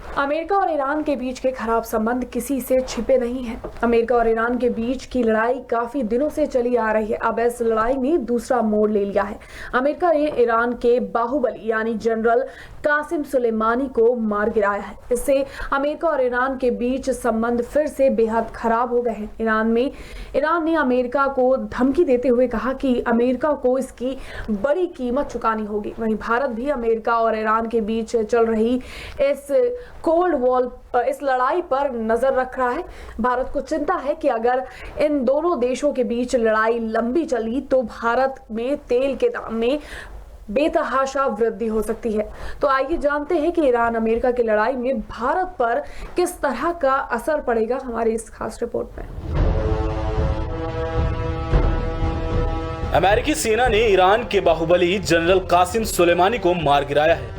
America और Iran के बीच के खराब संबंध किसी से छिपे नहीं हैं। अमेरिका और ईरान के बीच की लड़ाई काफी दिनों से चली आ रही है। अब इस लड़ाई ने दूसरा मोड़ ले लिया है। अमेरिका ने ईरान के बाहुबली यानी जनरल कासिम सुलेमानी को मार गिराया है। इससे अमेरिका और ईरान के बीच संबंध फिर से बेहद खराब हो गए हैं। ईरान ने अमेरिका को धमकी देते हुए कहा कि अमेरिका को इसकी बड़ी कीमत चुकानी होगी। वहीं भारत भी अमेरिका और ईरान के बीच चल रही इस कोल्ड वॉर इस लड़ाई पर नजर रख रहा है। भारत को चिंता है कि अगर इन दोनों देशों के बीच लड़ाई लंबी चली तो भारत में तेल के दाम में बेतहाशा वृद्धि हो सकती है। तो आइए जानते हैं कि ईरान अमेरिका की लड़ाई में भारत पर किस तरह का असर पड़ेगा हमारी इस खास रिपोर्ट में। अमेरिकी सेना ने ईरान के बाहुबली जनरल कासिम सुलेमानी को मार गिराया है।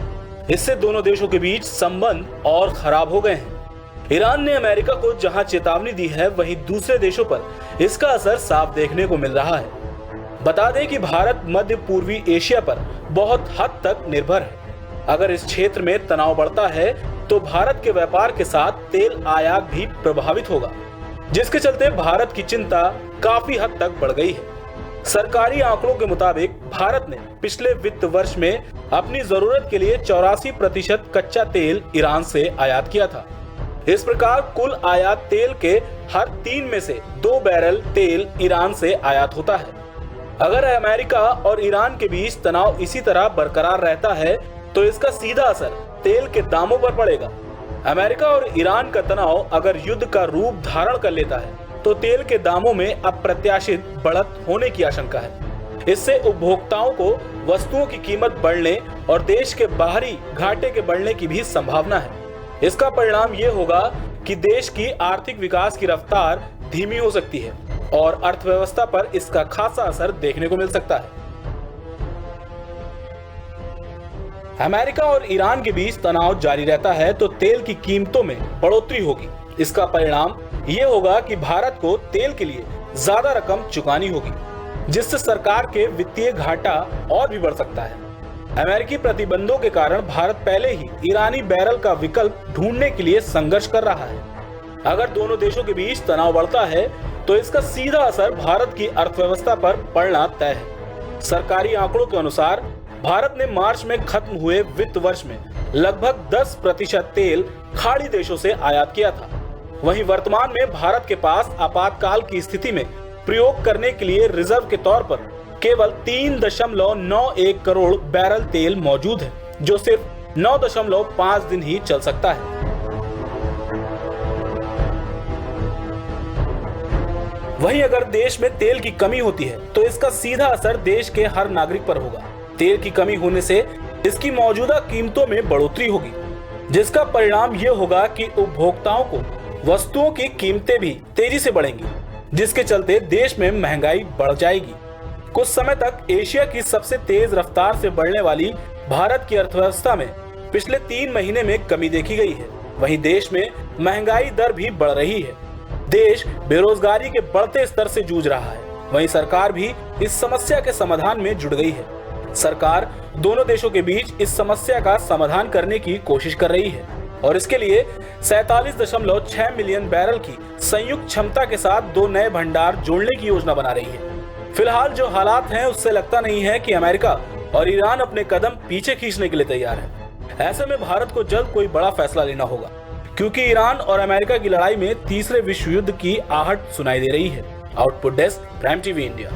इससे दोनों देशों के बीच संबंध और खराब हो गए हैं। ईरान ने अमेरिका को जहां चेतावनी दी है, वहीं दूसरे देशों पर इसका असर साफ देखने को मिल रहा है। बता दें कि भारत मध्य पूर्वी एशिया पर बहुत हद तक निर्भर है। अगर इस क्षेत्र में तनाव बढ़ता है तो भारत के व्यापार के साथ तेल आयात भी प्रभावित होगा, जिसके चलते भारत की चिंता काफी हद तक बढ़ गई है। सरकारी आंकड़ों के मुताबिक भारत ने पिछले वित्त वर्ष में अपनी जरूरत के लिए 84% कच्चा तेल ईरान से आयात किया था। इस प्रकार कुल आयात तेल के हर 3 में से 2 बैरल तेल ईरान से आयात होता है। अगर अमेरिका और ईरान के बीच तनाव इसी तरह बरकरार रहता है तो इसका सीधा असर तेल के दामों पर पड़ेगा। अमेरिका और ईरान का तनाव अगर युद्ध का रूप धारण कर लेता है तो तेल के दामों में अप्रत्याशित बढ़त होने की आशंका है। इससे उपभोक्ताओं को वस्तुओं की कीमत बढ़ने और देश के बाहरी घाटे के बढ़ने की भी संभावना है। इसका परिणाम ये होगा कि देश की आर्थिक विकास की रफ्तार धीमी हो सकती है और अर्थव्यवस्था पर इसका खासा असर देखने को मिल सकता है। अमेरिका और ईरान के बीच तनाव जारी रहता है तो तेल की कीमतों में बढ़ोतरी होगी। इसका परिणाम ये होगा कि भारत को तेल के लिए ज्यादा रकम चुकानी होगी, जिससे सरकार के वित्तीय घाटा और भी बढ़ सकता है। अमेरिकी प्रतिबंधों के कारण भारत पहले ही ईरानी बैरल का विकल्प ढूंढने के लिए संघर्ष कर रहा है। अगर दोनों देशों के बीच तनाव बढ़ता है तो इसका सीधा असर भारत की अर्थव्यवस्था पर पड़ना तय है। सरकारी आंकड़ों के अनुसार भारत ने मार्च में खत्म हुए वित्त वर्ष में लगभग 10% तेल खाड़ी देशों से आयात किया था। वहीं वर्तमान में भारत के पास आपातकाल की स्थिति में प्रयोग करने के लिए रिजर्व के तौर पर केवल 3.91 करोड़ बैरल तेल मौजूद है, जो सिर्फ 9.5 दिन ही चल सकता है। वहीं अगर देश में तेल की कमी होती है तो इसका सीधा असर देश के हर नागरिक पर होगा। तेल की कमी होने से इसकी मौजूदा कीमतों में बढ़ोतरी होगी, जिसका परिणाम यह होगा कि उपभोक्ताओं को वस्तुओं की कीमतें भी तेजी से बढ़ेंगी, जिसके चलते देश में महंगाई बढ़ जाएगी। कुछ समय तक एशिया की सबसे तेज रफ्तार से बढ़ने वाली भारत की अर्थव्यवस्था में पिछले 3 महीने में कमी देखी गई है। वहीं देश में महंगाई दर भी बढ़ रही है। देश बेरोजगारी के बढ़ते स्तर से जूझ रहा है। वहीं सरकार भी इस समस्या के समाधान में जुट गई है। सरकार दोनों देशों के बीच इस समस्या का समाधान करने की कोशिश कर रही है और इसके लिए 47.6 मिलियन बैरल की संयुक्त क्षमता के साथ 2 नए भंडार जोड़ने की योजना बना रही है। फिलहाल जो हालात हैं उससे लगता नहीं है कि अमेरिका और ईरान अपने कदम पीछे खींचने के लिए तैयार है। ऐसे में भारत को जल्द कोई बड़ा फैसला लेना होगा, क्योंकि ईरान और अमेरिका की लड़ाई में तीसरे विश्व युद्ध की आहट सुनाई दे रही है। Output desk, prime TV India.